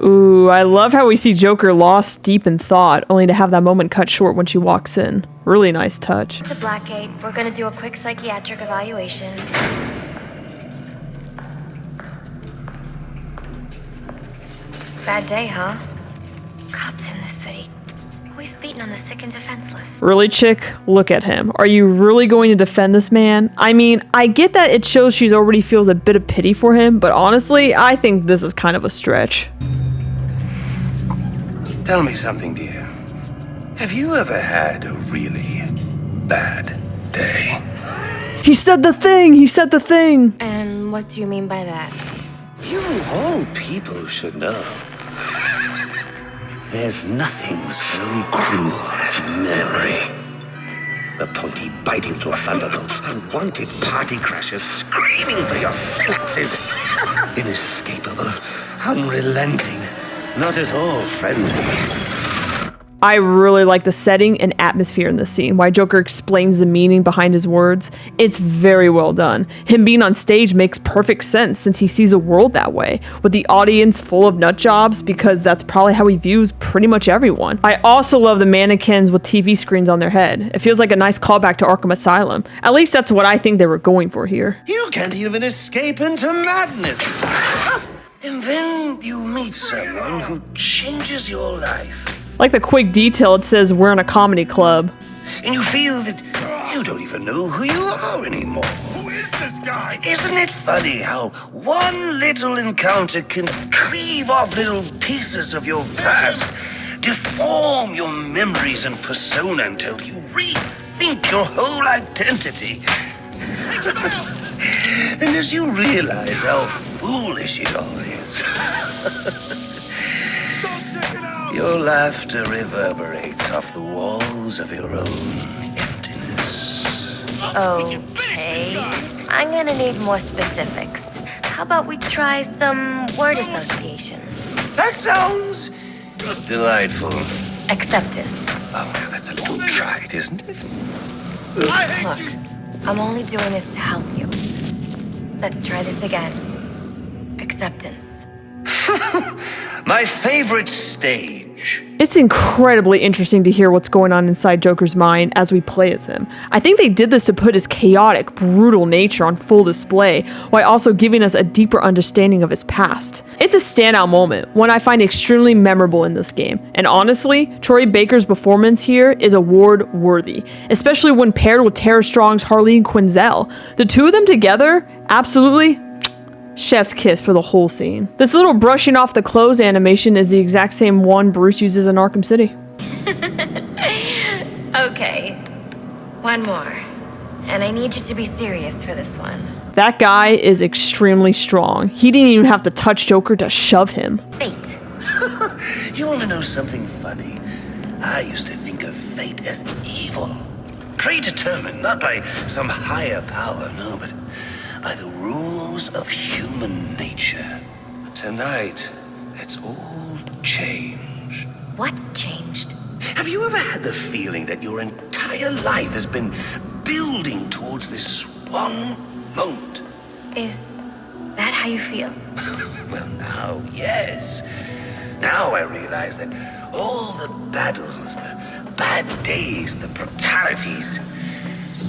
Ooh, I love how we see Joker lost deep in thought, only to have that moment cut short when she walks in. Really nice touch. To Blackgate, we're gonna do a quick psychiatric evaluation. Bad day, huh? Cops in this city. Always beating on the sick and defenseless. Really, chick? Look at him. Are you really going to defend this man? I mean, I get that it shows she already feels a bit of pity for him, but honestly, I think this is kind of a stretch. Tell me something, dear. Have you ever had a really bad day? He said the thing! He said the thing! And what do you mean by that? You of all people should know. There's nothing so cruel as memory. The pointy biting to a thunderbolts, unwanted party crashers screaming through your synapses. Inescapable, unrelenting, not at all friendly. I really like the setting and atmosphere in this scene, why Joker explains the meaning behind his words. It's very well done. Him being on stage makes perfect sense since he sees the world that way, with the audience full of nut jobs, because that's probably how he views pretty much everyone. I also love the mannequins with TV screens on their head. It feels like a nice callback to Arkham Asylum. At least that's what I think they were going for here. You can't even escape into madness. And then you meet someone who changes your life. Like the quick detail, it says we're in a comedy club. And you feel that you don't even know who you are anymore. Who is this guy? Isn't it funny how one little encounter can cleave off little pieces of your past, deform your memories and persona until you rethink your whole identity? And as you realize how foolish it all is, your laughter reverberates off the walls of your own emptiness. Okay, I'm gonna need more specifics. How about we try some word association? That sounds delightful. Acceptance. Oh, now that's a little trite, isn't it? Look, I'm only doing this to help you. Let's try this again. Acceptance. My favorite stage. It's incredibly interesting to hear what's going on inside Joker's mind as we play as him. I think they did this to put his chaotic, brutal nature on full display, while also giving us a deeper understanding of his past. It's a standout moment, one I find extremely memorable in this game, and honestly, Troy Baker's performance here is award-worthy, especially when paired with Tara Strong's Harleen Quinzel. The two of them together, absolutely chef's kiss for the whole scene. This little brushing off the clothes animation is the exact same one Bruce uses in Arkham City. Okay, one more. And I need you to be serious for this one. That guy is extremely strong. He didn't even have to touch Joker to shove him. Fate. You want to know something funny? I used to think of fate as evil. Predetermined, not by some higher power, no, but by the rules of human nature. But tonight, it's all changed. What's changed? Have you ever had the feeling that your entire life has been building towards this one moment? Is that how you feel? Well, now, yes. Now I realize that all the battles, the bad days, the brutalities,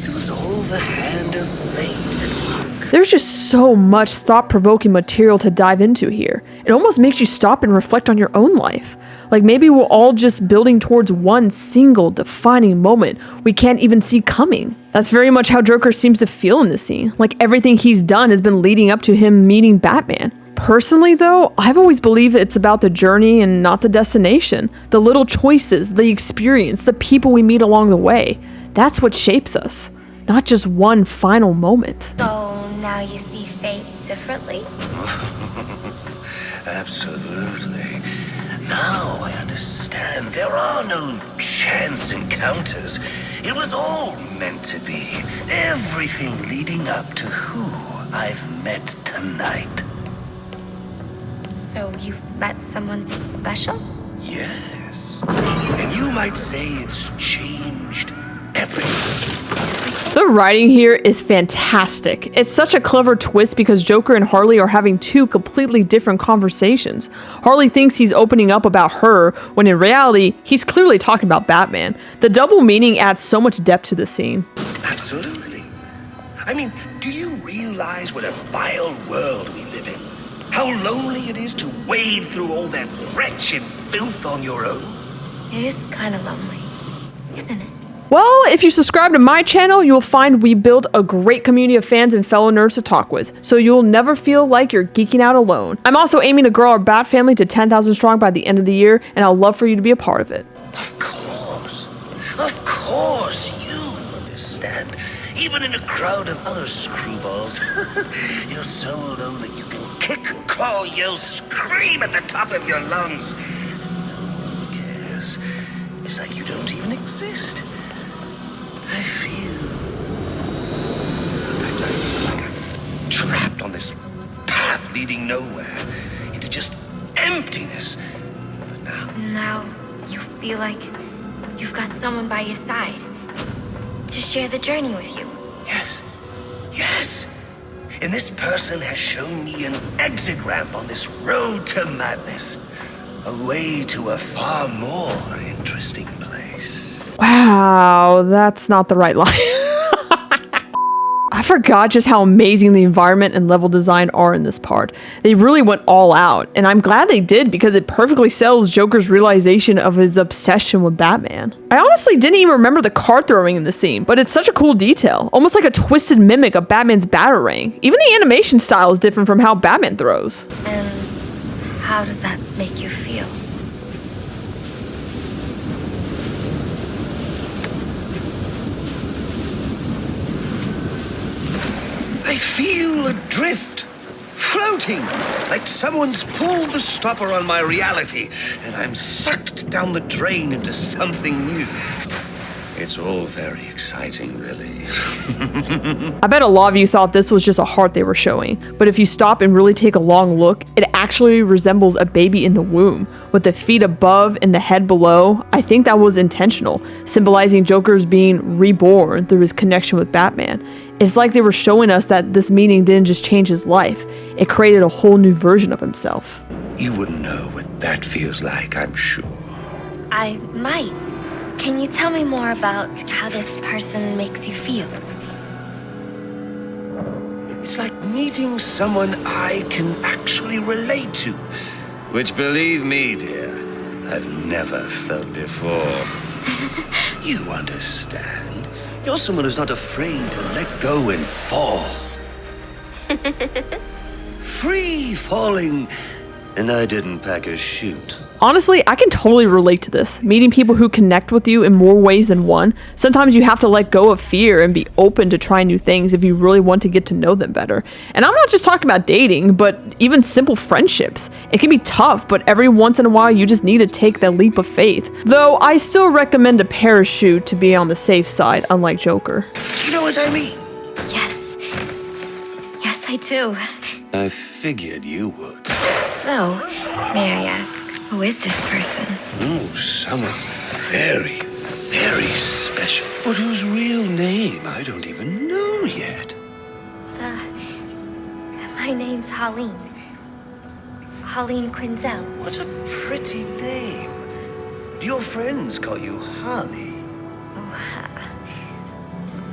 it was all the hand of fate. There's just so much thought-provoking material to dive into here. It almost makes you stop and reflect on your own life. Like maybe we're all just building towards one single defining moment we can't even see coming. That's very much how Joker seems to feel in this scene. Like everything he's done has been leading up to him meeting Batman. Personally though, I've always believed it's about the journey and not the destination. The little choices, the experience, the people we meet along the way. That's what shapes us, not just one final moment. So now you see fate differently? Absolutely. Now I understand. There are no chance encounters. It was all meant to be. Everything leading up to who I've met tonight. So you've met someone special? Yes. And you might say it's changed everything. The writing here is fantastic. It's such a clever twist because Joker and Harley are having two completely different conversations. Harley thinks he's opening up about her, when in reality, he's clearly talking about Batman. The double meaning adds so much depth to the scene. Absolutely. I mean, do you realize what a vile world we live in? How lonely it is to wade through all that wretched filth on your own? It is kind of lonely, isn't it? Well, if you subscribe to my channel, you'll find we build a great community of fans and fellow nerds to talk with, so you'll never feel like you're geeking out alone. I'm also aiming to grow our Bat family to 10,000 strong by the end of the year, and I'd love for you to be a part of it. Of course, you understand. Even in a crowd of other screwballs, you're so alone that you can kick, claw, yell, scream at the top of your lungs. Who cares? It's like you don't even exist. I feel like I'm trapped on this path leading nowhere, into just emptiness. But Now you feel like you've got someone by your side to share the journey with you. Yes. And this person has shown me an exit ramp on this road to madness. A way to a far more interesting place. Wow, that's not the right line. I forgot just how amazing the environment and level design are in this part. They really went all out, and I'm glad they did because it perfectly sells Joker's realization of his obsession with Batman. I honestly didn't even remember the card throwing in the scene, but it's such a cool detail, almost like a twisted mimic of Batman's batarang. Even the animation style is different from how Batman throws. And how does that make you feel? I feel adrift, floating, like someone's pulled the stopper on my reality, and I'm sucked down the drain into something new. It's all very exciting, really. I bet a lot of you thought this was just a heart they were showing, but if you stop and really take a long look, it actually resembles a baby in the womb, with the feet above and the head below. I think that was intentional, symbolizing Joker's being reborn through his connection with Batman. It's like they were showing us that this meeting didn't just change his life, it created a whole new version of himself. You wouldn't know what that feels like, I'm sure. I might. Can you tell me more about how this person makes you feel? It's like meeting someone I can actually relate to. Which, believe me, dear, I've never felt before. You understand. You're someone who's not afraid to let go and fall. Free falling. And I didn't pack a chute. Honestly, I can totally relate to this. Meeting people who connect with you in more ways than one. Sometimes you have to let go of fear and be open to try new things if you really want to get to know them better. And I'm not just talking about dating, but even simple friendships. It can be tough, but every once in a while you just need to take that leap of faith. Though I still recommend a parachute to be on the safe side, unlike Joker. Do you know what I mean? Yes. Yes, I do. I figured you would. So, may I ask, who is this person? Oh, someone very, very special. But whose real name I don't even know yet. My name's Holleen. Holleen Quinzel. What a pretty name. Do your friends call you Holly? Oh,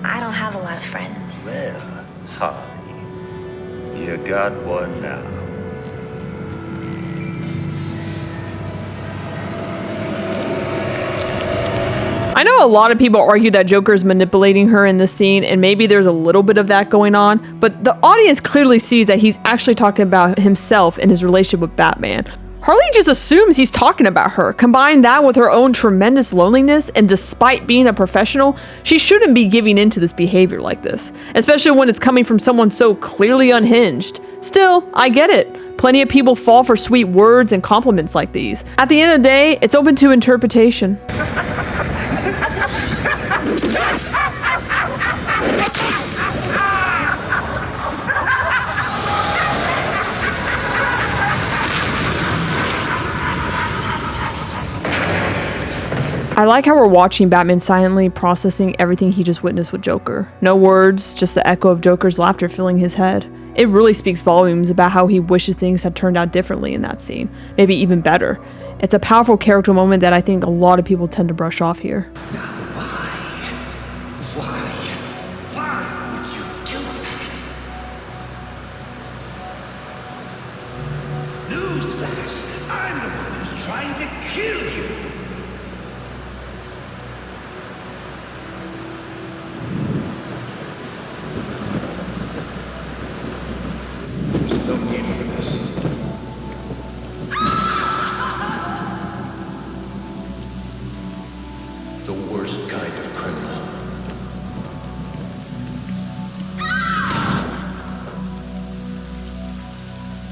I don't have a lot of friends. Well, Holly, you got one now. I know a lot of people argue that Joker is manipulating her in this scene, and maybe there's a little bit of that going on, but the audience clearly sees that he's actually talking about himself and his relationship with Batman. Harley just assumes he's talking about her. Combine that with her own tremendous loneliness, and despite being a professional, she shouldn't be giving into this behavior like this, especially when it's coming from someone so clearly unhinged. Still, I get it. Plenty of people fall for sweet words and compliments like these. At the end of the day, it's open to interpretation. I like how we're watching Batman silently processing everything he just witnessed with Joker. No words, just the echo of Joker's laughter filling his head. It really speaks volumes about how he wishes things had turned out differently in that scene, maybe even better. It's a powerful character moment that I think a lot of people tend to brush off here. Why would you do that? Newsflash, I'm the one who's trying to kill you. There's no need for this. The worst kind of criminal.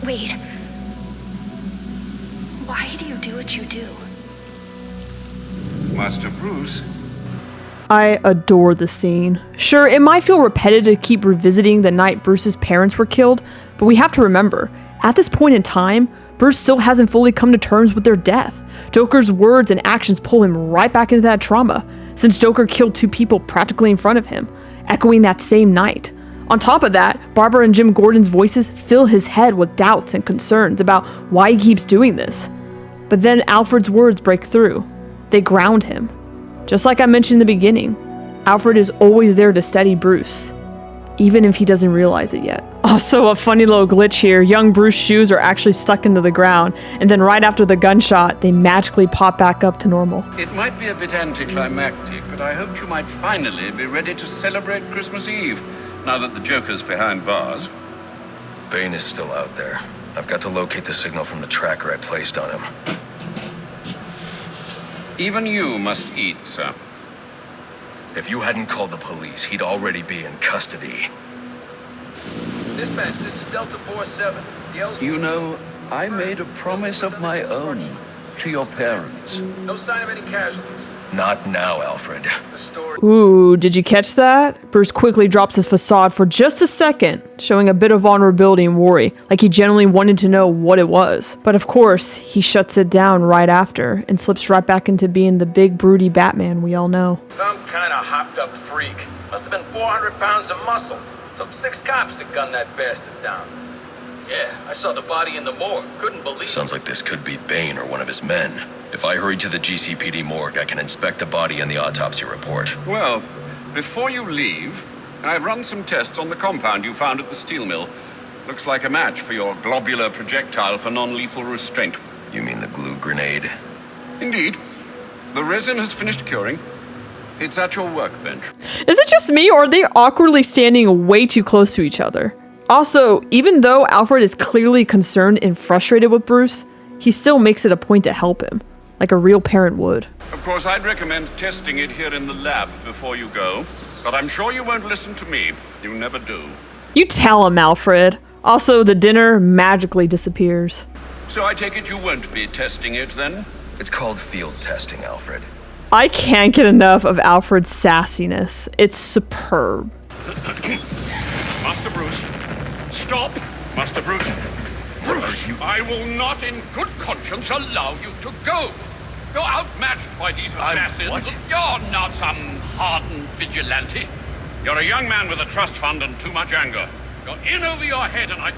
Wait. Why do you do what you do? Master Bruce? I adore the scene. Sure, it might feel repetitive to keep revisiting the night Bruce's parents were killed, but we have to remember, at this point in time, Bruce still hasn't fully come to terms with their death. Joker's words and actions pull him right back into that trauma, since Joker killed 2 people practically in front of him, echoing that same night. On top of that, Barbara and Jim Gordon's voices fill his head with doubts and concerns about why he keeps doing this. But then Alfred's words break through. They ground him. Just like I mentioned in the beginning, Alfred is always there to steady Bruce, even if he doesn't realize it yet. Also, a funny little glitch here. Young Bruce's shoes are actually stuck into the ground, and then right after the gunshot, they magically pop back up to normal. It might be a bit anticlimactic, but I hoped you might finally be ready to celebrate Christmas Eve, now that the Joker's behind bars. Bane is still out there. I've got to locate the signal from the tracker I placed on him. Even you must eat, sir. If you hadn't called the police, he'd already be in custody. Dispatch, this is Delta 47. You know, I made a promise of my own to your parents. No sign of any casualties. Not now, Alfred. The story. Ooh, did you catch that? Bruce quickly drops his facade for just a second, showing a bit of vulnerability and worry, like he genuinely wanted to know what it was. But of course, he shuts it down right after, and slips right back into being the big, broody Batman we all know. Some kind of hopped up freak. Must have been 400 pounds of muscle. Took 6 cops to gun that bastard down. Yeah, I saw the body in the morgue. Couldn't believe it. Sounds like this could be Bane or one of his men. If I hurry to the GCPD morgue, I can inspect the body and the autopsy report. Well, before you leave, I've run some tests on the compound you found at the steel mill. Looks like a match for your globular projectile for non-lethal restraint. You mean the glue grenade? Indeed. The resin has finished curing. It's at your workbench. Is it just me, or are they awkwardly standing way too close to each other? Also, even though Alfred is clearly concerned and frustrated with Bruce, he still makes it a point to help him, like a real parent would. Of course, I'd recommend testing it here in the lab before you go, but I'm sure you won't listen to me. You never do. You tell him, Alfred. Also, the dinner magically disappears. So I take it you won't be testing it, then? It's called field testing, Alfred. I can't get enough of Alfred's sassiness. It's superb. Master Bruce, stop! Master Bruce! Bruce, I will not in good conscience allow you to go. You're outmatched by these assassins. What? You're not some hardened vigilante. You're a young man with a trust fund and too much anger. You're in over your head, and I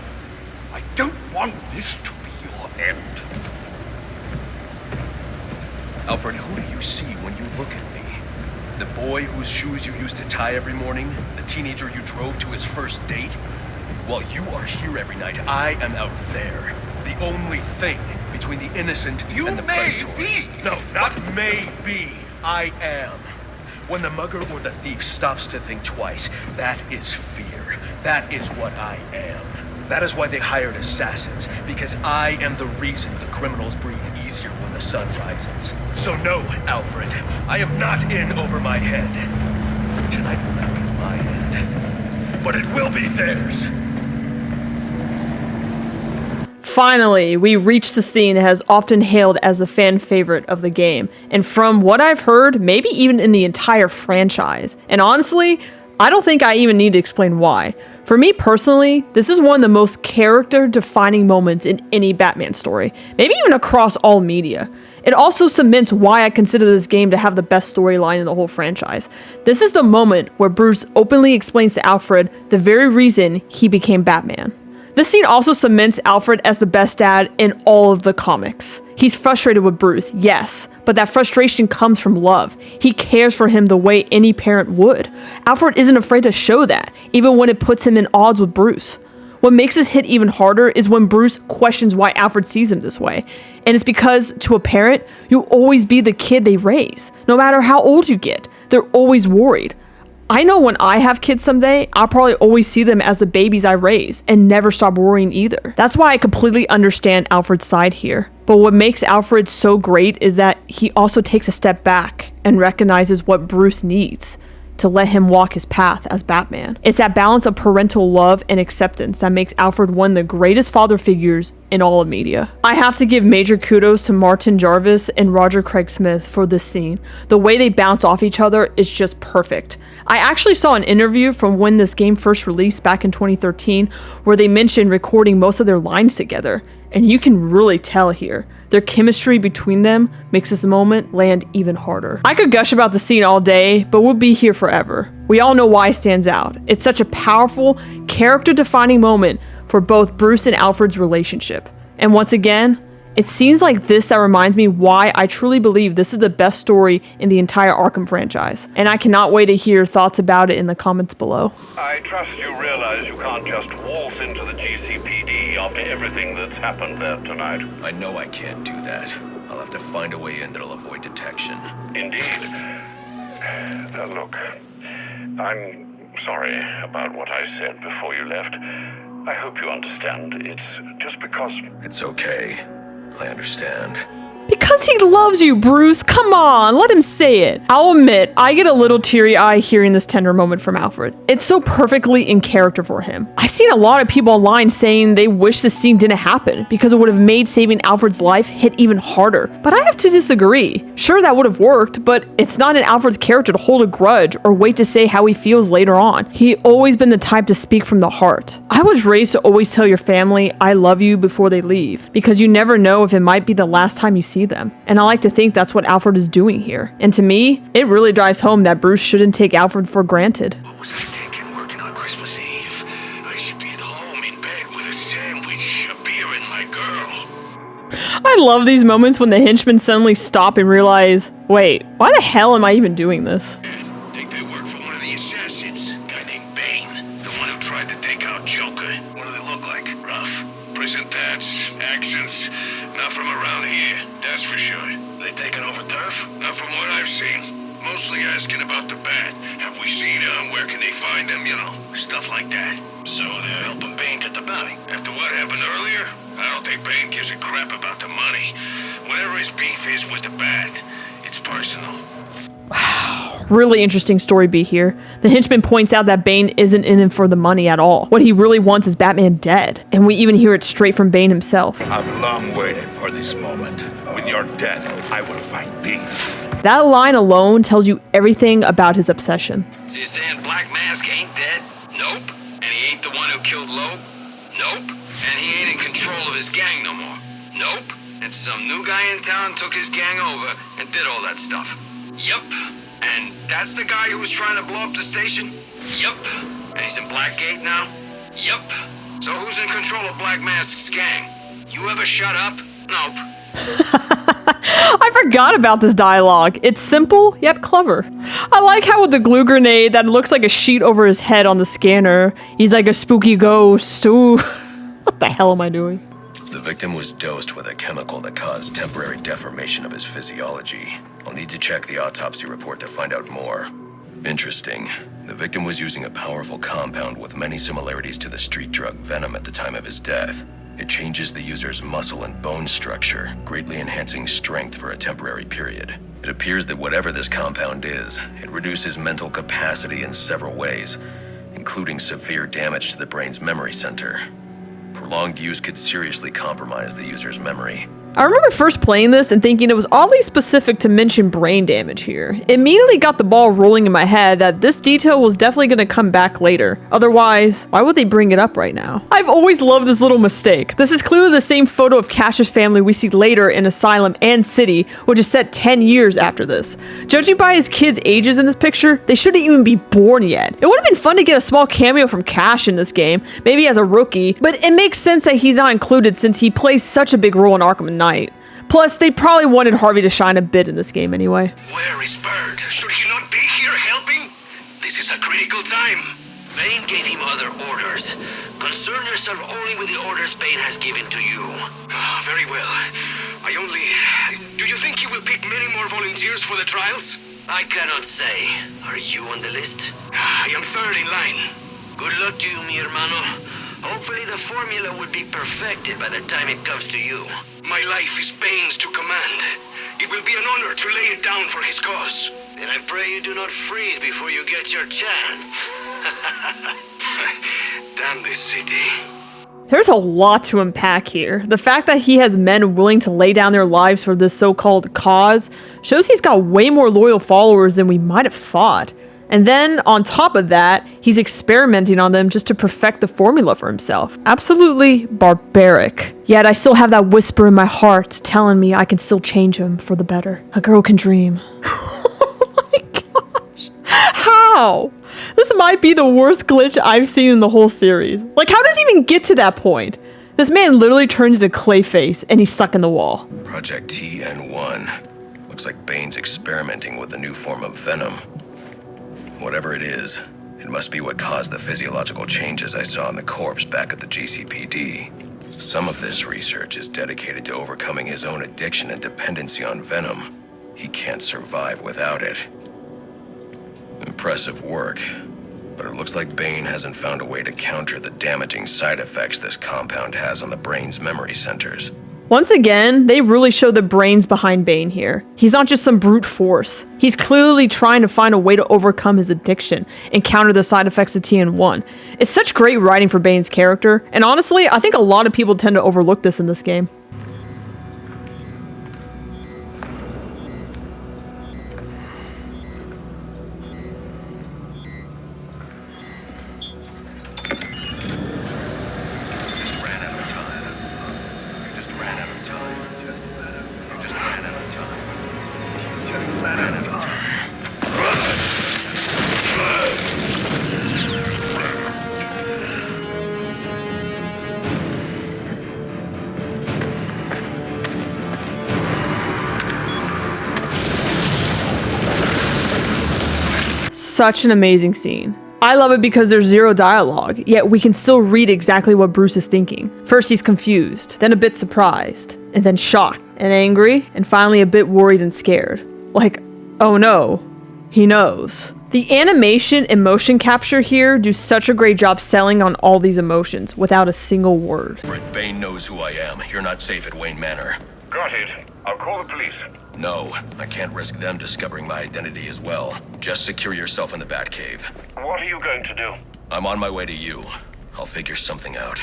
don't want this to be your end. Alfred, who do you see when you look at me? The boy whose shoes you used to tie every morning? The teenager you drove to his first date? While you are here every night, I am out there. The only thing between the innocent and the predator. You may be. No, not may be. I am. When the mugger or the thief stops to think twice, that is fear. That is what I am. That is why they hired assassins, because I am the reason the criminals breathe easier when the sun rises. So no, Alfred, I am not in over my head. Tonight will not be my end, but it will be theirs. Finally, we reach the scene that has often hailed as the fan favorite of the game, and from what I've heard, maybe even in the entire franchise. And honestly, I don't think I even need to explain why. For me personally, this is one of the most character-defining moments in any Batman story, maybe even across all media. It also cements why I consider this game to have the best storyline in the whole franchise. This is the moment where Bruce openly explains to Alfred the very reason he became Batman. This scene also cements Alfred as the best dad in all of the comics. He's frustrated with Bruce, yes, but that frustration comes from love. He cares for him the way any parent would. Alfred isn't afraid to show that, even when it puts him in odds with Bruce. What makes this hit even harder is when Bruce questions why Alfred sees him this way. And it's because, to a parent, you'll always be the kid they raise. No matter how old you get, they're always worried. I know when I have kids someday, I'll probably always see them as the babies I raise and never stop worrying either. That's why I completely understand Alfred's side here. But what makes Alfred so great is that he also takes a step back and recognizes what Bruce needs to let him walk his path as Batman. It's that balance of parental love and acceptance that makes Alfred one of the greatest father figures in all of media. I have to give major kudos to Martin Jarvis and Roger Craig Smith for this scene. The way they bounce off each other is just perfect. I actually saw an interview from when this game first released back in 2013 where they mentioned recording most of their lines together, and you can really tell here. Their chemistry between them makes this moment land even harder. I could gush about the scene all day, but we'll be here forever. We all know why it stands out. It's such a powerful, character-defining moment for both Bruce and Alfred's relationship. And once again, it's scenes like this that reminds me why I truly believe this is the best story in the entire Arkham franchise. And I cannot wait to hear your thoughts about it in the comments below. I trust you realize you can't just waltz into the GCPD after everything that's happened there tonight. I know I can't do that. I'll have to find a way in that'll avoid detection. Indeed. Look, I'm sorry about what I said before you left. I hope you understand. It's just because... It's okay. I understand. Because he loves you, Bruce. Come on, let him say it. I'll admit, I get a little teary-eyed hearing this tender moment from Alfred. It's so perfectly in character for him. I've seen a lot of people online saying they wish this scene didn't happen because it would have made saving Alfred's life hit even harder. But I have to disagree. Sure, that would have worked, but it's not in Alfred's character to hold a grudge or wait to say how he feels later on. He always been the type to speak from the heart. I was raised to always tell your family I love you before they leave, because you never know if it might be the last time you see them. And I like to think that's what Alfred is doing here. And to me, it really drives home that Bruce shouldn't take Alfred for granted. What was I thinking working on Christmas Eve? I should be at home in bed with a sandwich, a beer, and my girl. I love these moments when the henchmen suddenly stop and realize, wait, why the hell am I even doing this? Think they work for one of the assassins, a guy named Bane, the one who tried to take out Joker. What do they look like? Rough? Prison tats, actions, not from around here, that's for sure. They taking over turf? Not from what I've seen. Mostly asking about the bat. Have we seen him? Where can they find him? You know, stuff like that. So they're helping Bane get the bounty. After what happened earlier, I don't think Bane gives a crap about the money. Whatever his beef is with the bat, it's personal. Really interesting story beat here. The henchman points out that Bane isn't in it for the money at all. What he really wants is Batman dead. And we even hear it straight from Bane himself. I've long waited for this moment. With your death, I will find peace. That line alone tells you everything about his obsession. So you're saying Black Mask ain't dead? Nope. And he ain't the one who killed Loeb? Nope. And he ain't in control of his gang no more? Nope. And some new guy in town took his gang over and did all that stuff? Yup. And that's the guy who was trying to blow up the station? Yup. And he's in Blackgate now? Yup. So who's in control of Black Mask's gang? You ever shut up? Nope. I forgot about this dialogue. It's simple, yet clever. I like how with the glue grenade that looks like a sheet over his head on the scanner, he's like a spooky ghost. Ooh, what the hell am I doing? The victim was dosed with a chemical that caused temporary deformation of his physiology. I'll need to check the autopsy report to find out more. Interesting. The victim was using a powerful compound with many similarities to the street drug Venom at the time of his death. It changes the user's muscle and bone structure, greatly enhancing strength for a temporary period. It appears that whatever this compound is, it reduces mental capacity in several ways, including severe damage to the brain's memory center. Prolonged use could seriously compromise the user's memory. I remember first playing this and thinking it was oddly specific to mention brain damage here. It immediately got the ball rolling in my head that this detail was definitely going to come back later. Otherwise, why would they bring it up right now? I've always loved this little mistake. This is clearly the same photo of Cash's family we see later in Asylum and City, which is set 10 years after this. Judging by his kids' ages in this picture, they shouldn't even be born yet. It would have been fun to get a small cameo from Cash in this game, maybe as a rookie, but it makes sense that he's not included since he plays such a big role in Arkham Knight. Plus, they probably wanted Harvey to shine a bit in this game anyway. Where is Bird? Should he not be here helping? This is a critical time. Bane gave him other orders. Concern yourself only with the orders Bane has given to you. Very well. Do you think he will pick many more volunteers for the trials? I cannot say. Are you on the list? I am third in line. Good luck to you, mi hermano. Hopefully the formula will be perfected by the time it comes to you. My life is Bane's to command. It will be an honor to lay it down for his cause. Then I pray you do not freeze before you get your chance. Damn this city. There's a lot to unpack here. The fact that he has men willing to lay down their lives for this so-called cause shows he's got way more loyal followers than we might have thought. And then, on top of that, he's experimenting on them just to perfect the formula for himself. Absolutely barbaric. Yet I still have that whisper in my heart telling me I can still change him for the better. A girl can dream. Oh my gosh. How? This might be the worst glitch I've seen in the whole series. Like, how does he even get to that point? This man literally turns into Clayface and he's stuck in the wall. Project TN1. Looks like Bane's experimenting with a new form of venom. Whatever it is, it must be what caused the physiological changes I saw in the corpse back at the GCPD. Some of this research is dedicated to overcoming his own addiction and dependency on venom. He can't survive without it. Impressive work, but it looks like Bane hasn't found a way to counter the damaging side effects this compound has on the brain's memory centers. Once again, they really show the brains behind Bane here. He's not just some brute force. He's clearly trying to find a way to overcome his addiction and counter the side effects of TN1. It's such great writing for Bane's character, and honestly, I think a lot of people tend to overlook this in this game. Such an amazing scene. I love it because there's zero dialogue, yet we can still read exactly what Bruce is thinking. First he's confused, then a bit surprised, and then shocked, and angry, and finally a bit worried and scared. Like, oh no, he knows. The animation and motion capture here do such a great job selling on all these emotions without a single word. Bane knows who I am. You're not safe at Wayne Manor. Got it. I'll call the police. No, I can't risk them discovering my identity as well. Just secure yourself in the Batcave. What are you going to do? I'm on my way to you. I'll figure something out.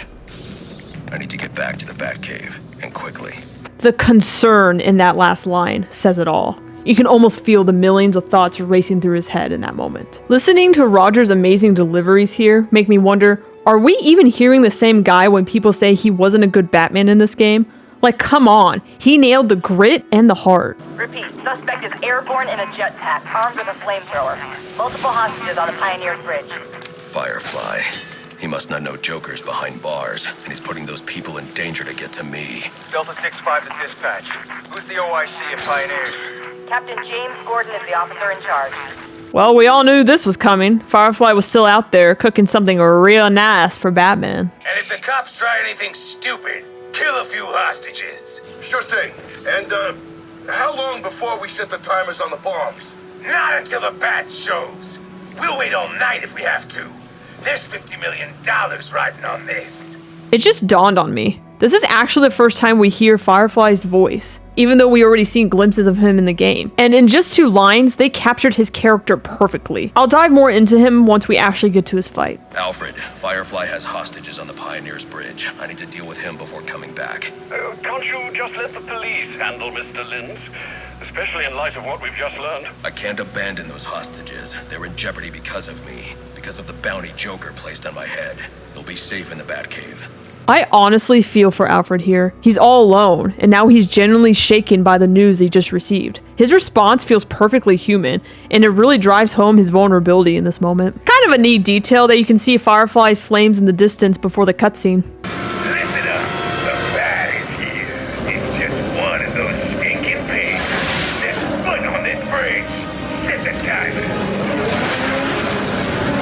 I need to get back to the Batcave, and quickly. The concern in that last line says it all. You can almost feel the millions of thoughts racing through his head in that moment. Listening to Roger's amazing deliveries here make me wonder, are we even hearing the same guy when people say he wasn't a good Batman in this game? Like, come on, he nailed the grit and the heart. Repeat, suspect is airborne in a jetpack, armed with a flamethrower. Multiple hostages on the Pioneers Bridge. Firefly. He must not know Joker's behind bars, and he's putting those people in danger to get to me. Delta 6-5 to dispatch. Who's the OIC at Pioneers? Captain James Gordon is the officer in charge. Well, we all knew this was coming. Firefly was still out there cooking something real nice for Batman. And if the cops try anything stupid, kill a few hostages. Sure thing. And, how long before we set the timers on the bombs? Not until the bat shows. We'll wait all night if we have to. There's $50 million riding on this. It just dawned on me. This is actually the first time we hear Firefly's voice, even though we already seen glimpses of him in the game. And in just 2 lines, they captured his character perfectly. I'll dive more into him once we actually get to his fight. Alfred, Firefly has hostages on the Pioneers Bridge. I need to deal with him before coming back. Can't you just let the police handle Mr. Linz? Especially in light of what we've just learned. I can't abandon those hostages. They're in jeopardy because of me. Because of the bounty Joker placed on my head. They'll be safe in the Batcave. I honestly feel for Alfred here. He's all alone, and now he's genuinely shaken by the news he just received. His response feels perfectly human, and it really drives home his vulnerability in this moment. Kind of a neat detail that you can see Firefly's flames in the distance before the cutscene. Listen up. The Bat is here. It's just one of those stinking pigs. Set foot on this bridge. Set the timer.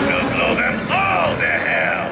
We'll blow them all to hell.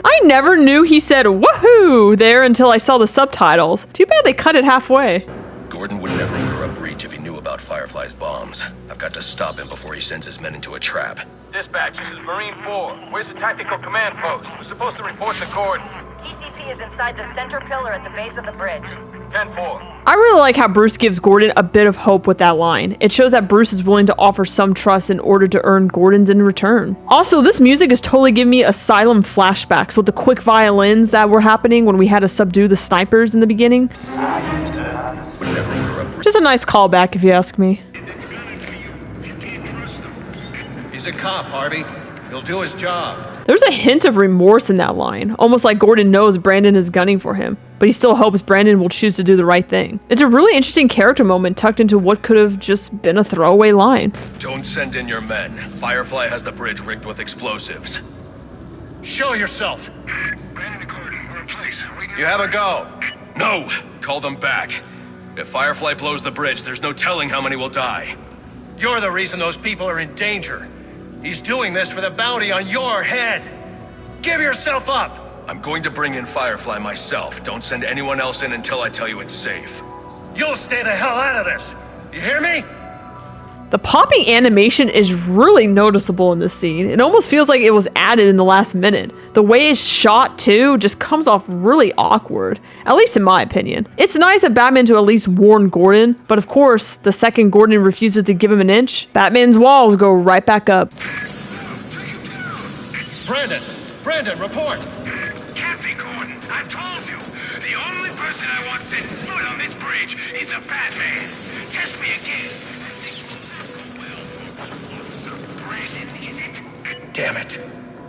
I never knew he said woohoo there until I saw the subtitles. Too bad they cut it halfway. Gordon would never order a breach if he knew about Firefly's bombs. I've got to stop him before he sends his men into a trap. Dispatch, this is Marine 4. Where's the tactical command post? We're supposed to report the Gordon. TCP is inside the center pillar at the base of the bridge. 10-4. I really like how Bruce gives Gordon a bit of hope with that line. It shows that Bruce is willing to offer some trust in order to earn Gordon's in return. Also, this music is totally giving me Asylum flashbacks with the quick violins that were happening when we had to subdue the snipers in the beginning. Just a nice callback if you ask me. He's a cop, Harvey. He'll do his job. There's a hint of remorse in that line, almost like Gordon knows Brandon is gunning for him, but he still hopes Brandon will choose to do the right thing. It's a really interesting character moment tucked into what could have just been a throwaway line. Don't send in your men. Firefly has the bridge rigged with explosives. Show yourself! Brandon and Gordon, we're in place. You have a go. No! Call them back. If Firefly blows the bridge, there's no telling how many will die. You're the reason those people are in danger. He's doing this for the bounty on your head. Give yourself up! I'm going to bring in Firefly myself. Don't send anyone else in until I tell you it's safe. You'll stay the hell out of this! You hear me? The popping animation is really noticeable in this scene. It almost feels like it was added in the last minute. The way it's shot too just comes off really awkward, at least in my opinion. It's nice of Batman to at least warn Gordon, but of course, the second Gordon refuses to give him an inch, Batman's walls go right back up. Brandon, report! Captain Gordon, I told you. The only person I want set foot on this bridge is the Batman. Test me again. Brandon, is it? Damn it.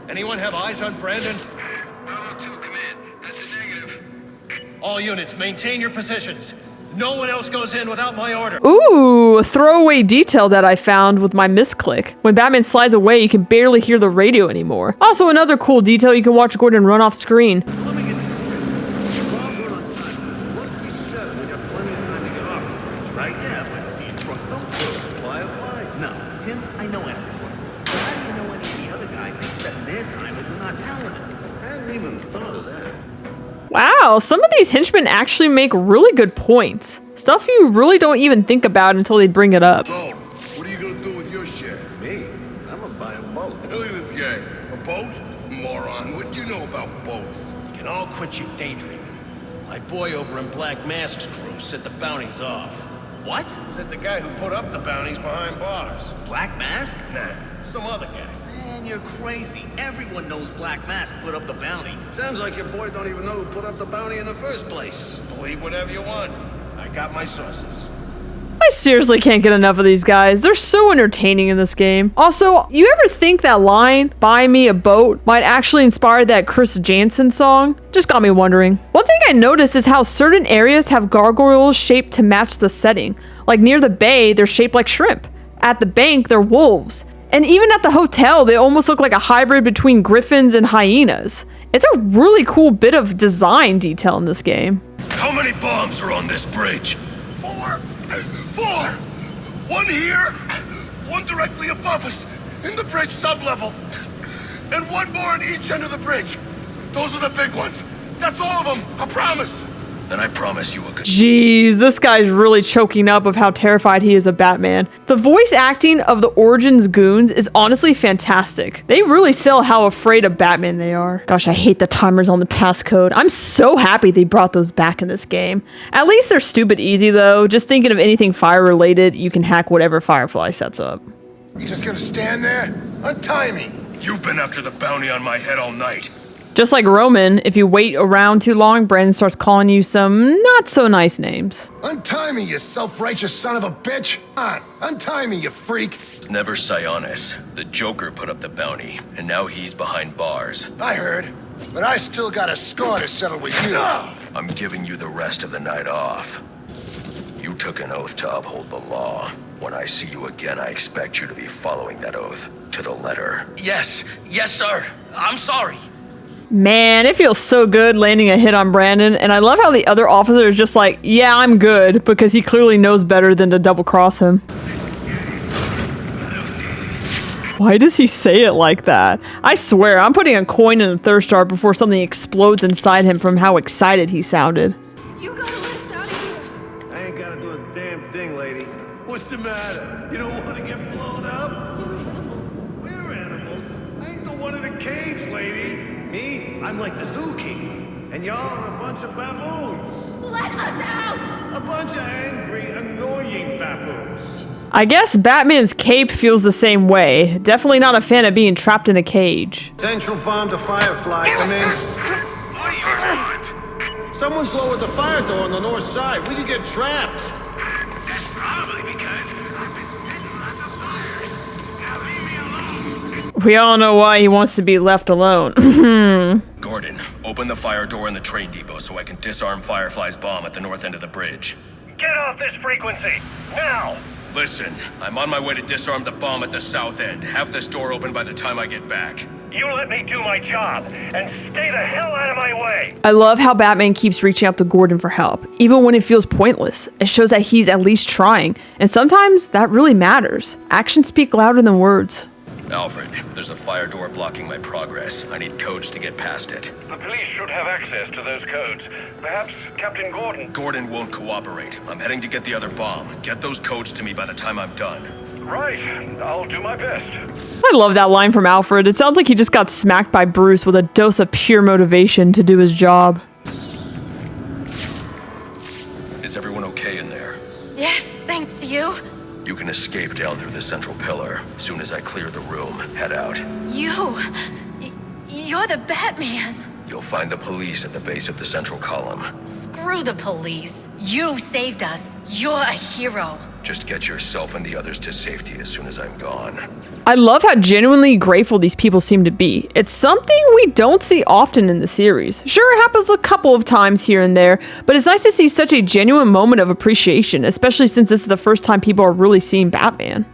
Anyone have eyes on Brandon? 102 command. That's a negative. All units, maintain your positions. No one else goes in without my order. Ooh, a throwaway detail that I found with my misclick. When Batman slides away, you can barely hear the radio anymore. Also, another cool detail, you can watch Gordon run off screen. Wow, some of these henchmen actually make really good points. Stuff you really don't even think about until they bring it up. So, what are you gonna do with your share? Me? I'm gonna buy a boat. Look at this guy. A boat? Moron, what do you know about boats? You can all quit your daydreaming. My boy over in Black Mask's crew set the bounties off. What? Said the guy who put up the bounties behind bars. Black Mask? Nah, some other guy. Man, you're crazy. Everyone knows Black Mask put up the bounty. Sounds like your boy don't even know who put up the bounty in the first place. Believe whatever you want. I got my sources. I seriously can't get enough of these guys. They're so entertaining in this game. Also, you ever think that line, "Buy me a boat," might actually inspire that Chris Jansen song? Just got me wondering. One thing I noticed is how certain areas have gargoyles shaped to match the setting. Like near the bay, they're shaped like shrimp. At the bank, they're wolves. And even at the hotel, they almost look like a hybrid between griffins and hyenas. It's a really cool bit of design detail in this game. How many bombs are on this bridge? Four! One here, one directly above us, in the bridge sublevel, and one more on each end of the bridge. Those are the big ones. That's all of them, I promise. then I promise you a good... Jeez, this guy's really choking up of how terrified he is of Batman. The voice acting of the Origins goons is honestly fantastic. They really sell how afraid of Batman they are. Gosh, I hate the timers on the passcode. I'm so happy they brought those back in this game. At least they're stupid easy though. Just thinking of anything fire related, you can hack whatever Firefly sets up. You just gonna stand there? Untie me! You've been after the bounty on my head all night. Just like Roman, if you wait around too long, Brandon starts calling you some not so nice names. Untie me, you self-righteous son of a bitch! Come on, untie me, you freak! It's never Sionis. The Joker put up the bounty, and now he's behind bars. I heard, but I still got a score to settle with you. I'm giving you the rest of the night off. You took an oath to uphold the law. When I see you again, I expect you to be following that oath to the letter. Yes, sir. I'm sorry. Man, it feels so good landing a hit on Brandon, and I love how the other officer is just like, yeah, I'm good, because he clearly knows better than to double cross him. Why does he say it like that? I swear, I'm putting a coin in a thirst jar before something explodes inside him from how excited he sounded. You gotta let us out of here! I ain't gotta do a damn thing, lady. What's the matter? You don't want to get blown up? We're animals. I ain't the one in a cage, lady. Me? I'm like the zookeeper. And y'all are a bunch of baboons. Let us out! A bunch of angry, annoying baboons. I guess Batman's cape feels the same way. Definitely not a fan of being trapped in a cage. Central bomb to Firefly, come in. What do you want? Someone's lowered the fire door on the north side. We could get trapped. That's probably because... Now leave me alone. We all know why he wants to be left alone. Gordon, open the fire door in the train depot so I can disarm Firefly's bomb at the north end of the bridge. Get off this frequency, now! Listen, I'm on my way to disarm the bomb at the south end. Have this door open by the time I get back. You let me do my job, and stay the hell out of my way! I love how Batman keeps reaching out to Gordon for help, even when it feels pointless. It shows that he's at least trying, and sometimes that really matters. Actions speak louder than words. Alfred, there's a fire door blocking my progress. I need codes to get past it. The police should have access to those codes. Perhaps Captain Gordon... Gordon won't cooperate. I'm heading to get the other bomb. Get those codes to me by the time I'm done. Right. I'll do my best. I love that line from Alfred. It sounds like he just got smacked by Bruce with a dose of pure motivation to do his job. Is everyone okay in there? Yes, thanks to you. You can escape down through the central pillar. Soon as I clear the room, head out. You're the Batman. You'll find the police at the base of the central column. Screw the police. You saved us. You're a hero. Just get yourself and the others to safety as soon as I'm gone. I love how genuinely grateful these people seem to be. It's something we don't see often in the series. Sure, it happens a couple of times here and there, but it's nice to see such a genuine moment of appreciation, especially since this is the first time people are really seeing Batman.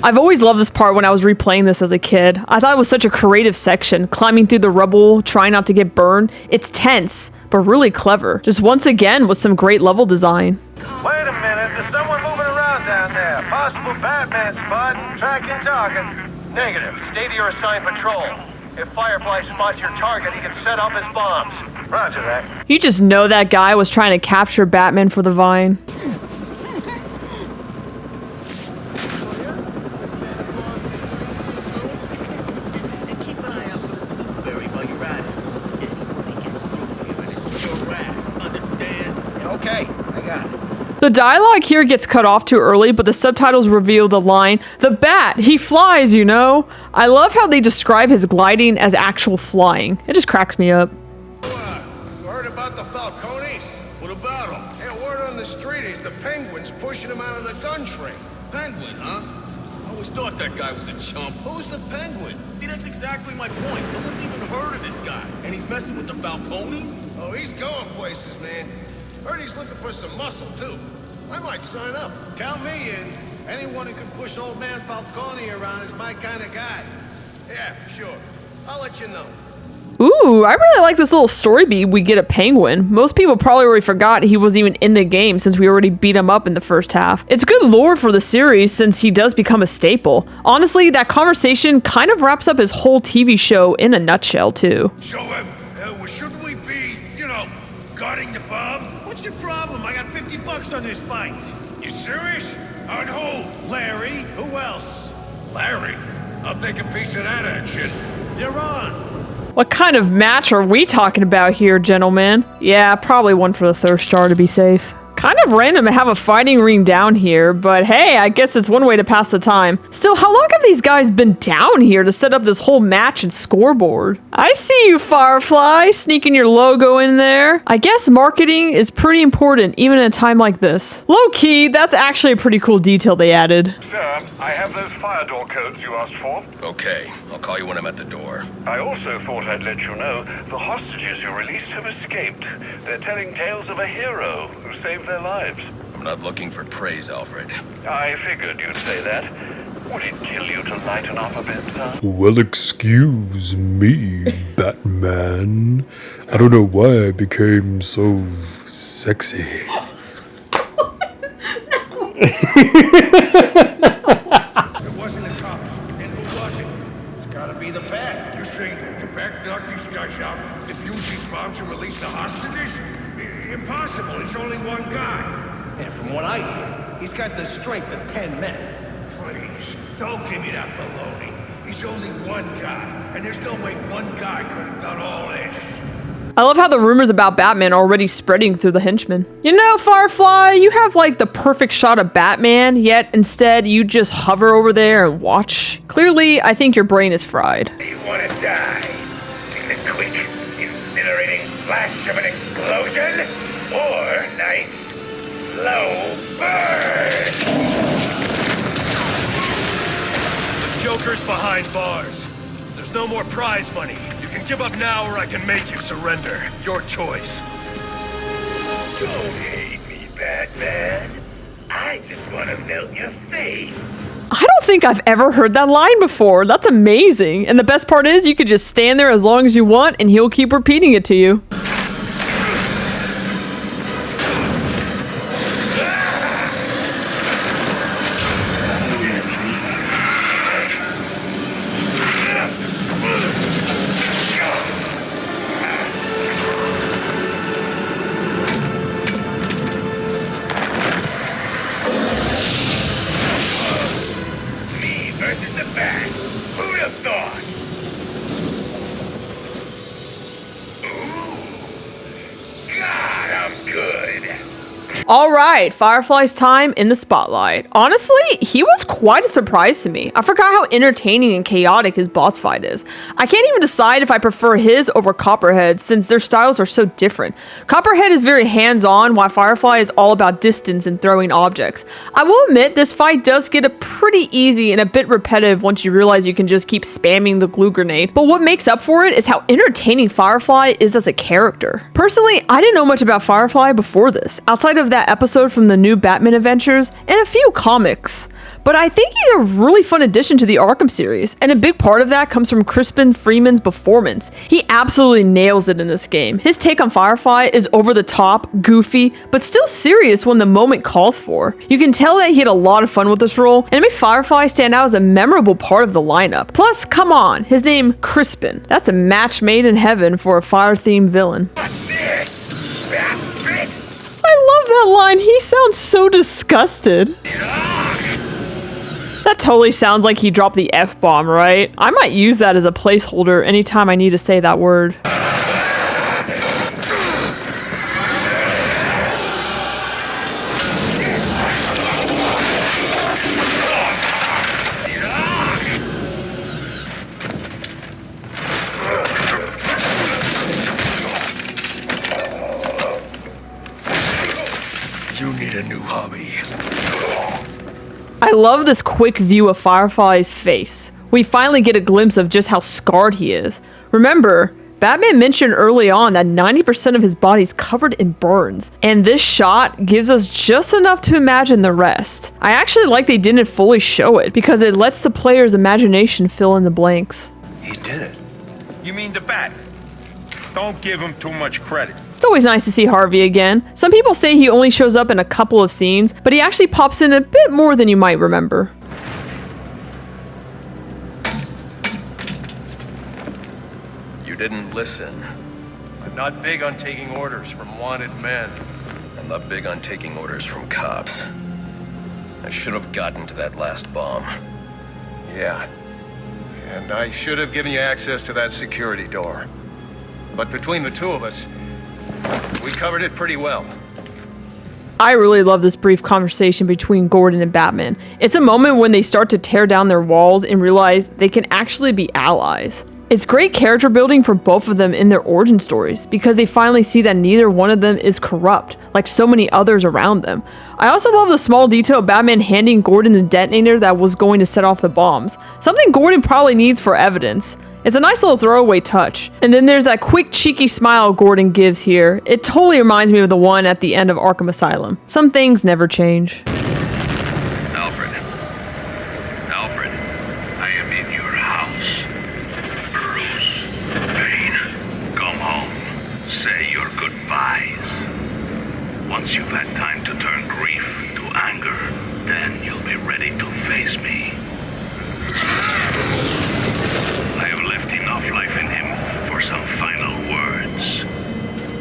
I've always loved this part when I was replaying this as a kid. I thought it was such a creative section, climbing through the rubble, trying not to get burned. It's tense, but really clever. Just once again with some great level design. Wait a minute, there's someone moving around down there. Possible Batman spot, tracking target. Negative, stay to your assigned patrol. If Firefly spots your target, he can set off his bombs. Roger that. You just know that guy was trying to capture Batman for the Vine. Okay, I got it. The dialogue here gets cut off too early, but the subtitles reveal the line, "The Bat, he flies, you know." I love how they describe his gliding as actual flying. It just cracks me up. You heard about the Falcones? What about him? Yeah, word on the street is the Penguins pushing him out of the gun train. Penguin, huh? I always thought that guy was a chump. Who's the Penguin? See, that's exactly my point. No one's even heard of this guy. And he's messing with the Falcones? Oh, he's going places, man. Heard he's looking for some muscle, too. I might sign up. Count me in. Anyone who can push old man Falcone around is my kind of guy. Yeah, sure. I'll let you know. Ooh, I really like this little story beat we get at Penguin. Most people probably already forgot he was even in the game since we already beat him up in the first half. It's good lore for the series since he does become a staple. Honestly, that conversation kind of wraps up his whole TV show in a nutshell too. So, shouldn't we be, guarding the bomb? What's your problem? I got $50 on this fight. You serious? On who? Larry. Who else? Larry, I'll take a piece of that action. You're on. What kind of match are we talking about here, gentlemen? Yeah, probably one for the thirst jar to be safe. Kind of random to have a fighting ring down here, but hey, I guess it's one way to pass the time. Still, how long have these guys been down here to set up this whole match and scoreboard? I see you, Firefly, sneaking your logo in there. I guess marketing is pretty important, even in a time like this. Low-key, that's actually a pretty cool detail they added. Sir, I have those fire door codes you asked for. Okay, I'll call you when I'm at the door. I also thought I'd let you know the hostages you released have escaped. They're telling tales of a hero who saved their lives. I'm not looking for praise, Alfred. I figured you'd say that. Would it kill you to lighten up a bit, sir? Well, excuse me, Batman. I don't know why I became so sexy. It wasn't a cop. And who was it? It's gotta be the Bat. You say the back knocked these guys out, defuse these bombs and release the hostages? Impossible, it's only one guy. And from what I hear, he's got the strength of 10 men. Please, don't give me that baloney. He's only one guy, and there's no way one guy could have done all this. I love how the rumors about Batman are already spreading through the henchmen. You know, Firefly, you have like the perfect shot of Batman, yet instead you just hover over there and watch. Clearly, I think your brain is fried. You wanna die? In the quick, incinerating flash of an explosion? Or nice, slow burn? The Joker's behind bars. There's no more prize money. You can give up now or I can make you surrender. Your choice. Don't hate me, Batman. I just wanna melt your face. I don't think I've ever heard that line before. That's amazing. And the best part is you could just stand there as long as you want and he'll keep repeating it to you. All right, Firefly's time in the spotlight. Honestly, he was quite a surprise to me. I forgot how entertaining and chaotic his boss fight is. I can't even decide if I prefer his over Copperhead since their styles are so different. Copperhead is very hands-on while Firefly is all about distance and throwing objects. I will admit this fight does get a pretty easy and a bit repetitive once you realize you can just keep spamming the glue grenade, but what makes up for it is how entertaining Firefly is as a character. Personally, I didn't know much about Firefly before this, outside of that episode from the new Batman Adventures and a few comics. But I think he's a really fun addition to the Arkham series, and a big part of that comes from Crispin Freeman's performance. He absolutely nails it in this game. His take on Firefly is over the top, goofy, but still serious when the moment calls for. You can tell that he had a lot of fun with this role, and it makes Firefly stand out as a memorable part of the lineup. Plus, come on, his name Crispin. That's a match made in heaven for a fire-themed villain. I love that line. He sounds so disgusted. That totally sounds like he dropped the F-bomb, right? I might use that as a placeholder anytime I need to say that word. You need a new hobby. I love this quick view of Firefly's face. We finally get a glimpse of just how scarred he is. Remember, Batman mentioned early on that 90% of his body is covered in burns, and this shot gives us just enough to imagine the rest. I actually like they didn't fully show it, because it lets the player's imagination fill in the blanks. He did it. You mean the Bat? Don't give him too much credit. It's always nice to see Harvey again. Some people say he only shows up in a couple of scenes, but he actually pops in a bit more than you might remember. You didn't listen. I'm not big on taking orders from wanted men. I'm not big on taking orders from cops. I should have gotten to that last bomb. Yeah. And I should have given you access to that security door. But between the two of us, we covered it pretty well. I really love this brief conversation between Gordon and Batman. It's a moment when they start to tear down their walls and realize they can actually be allies. It's great character building for both of them in their origin stories because they finally see that neither one of them is corrupt like so many others around them. I also love the small detail of Batman handing Gordon the detonator that was going to set off the bombs, something Gordon probably needs for evidence. It's a nice little throwaway touch. And then there's that quick cheeky smile Gordon gives here. It totally reminds me of the one at the end of Arkham Asylum. Some things never change. Alfred, I am in your house. Bruce, Wayne, come home. Say your goodbyes. Once you've had time to turn grief to anger, then you'll be ready to face me. I have left enough life in him for some final words.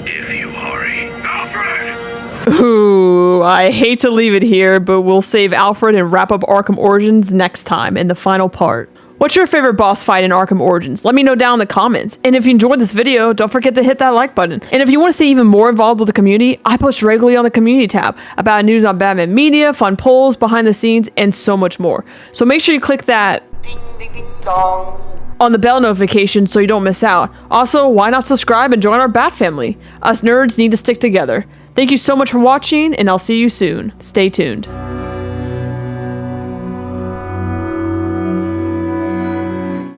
If you hurry. Alfred! Ooh, I hate to leave it here, but we'll save Alfred and wrap up Arkham Origins next time in the final part. What's your favorite boss fight in Arkham Origins? Let me know down in the comments. And if you enjoyed this video, don't forget to hit that like button. And if you want to stay even more involved with the community, I post regularly on the community tab about news on Batman media, fun polls, behind the scenes, and so much more. So make sure you click that ding, ding, ding, dong on the bell notification so you don't miss out. Also, why not subscribe and join our Bat family? Us nerds need to stick together. Thank you so much for watching, and I'll see you soon. Stay tuned.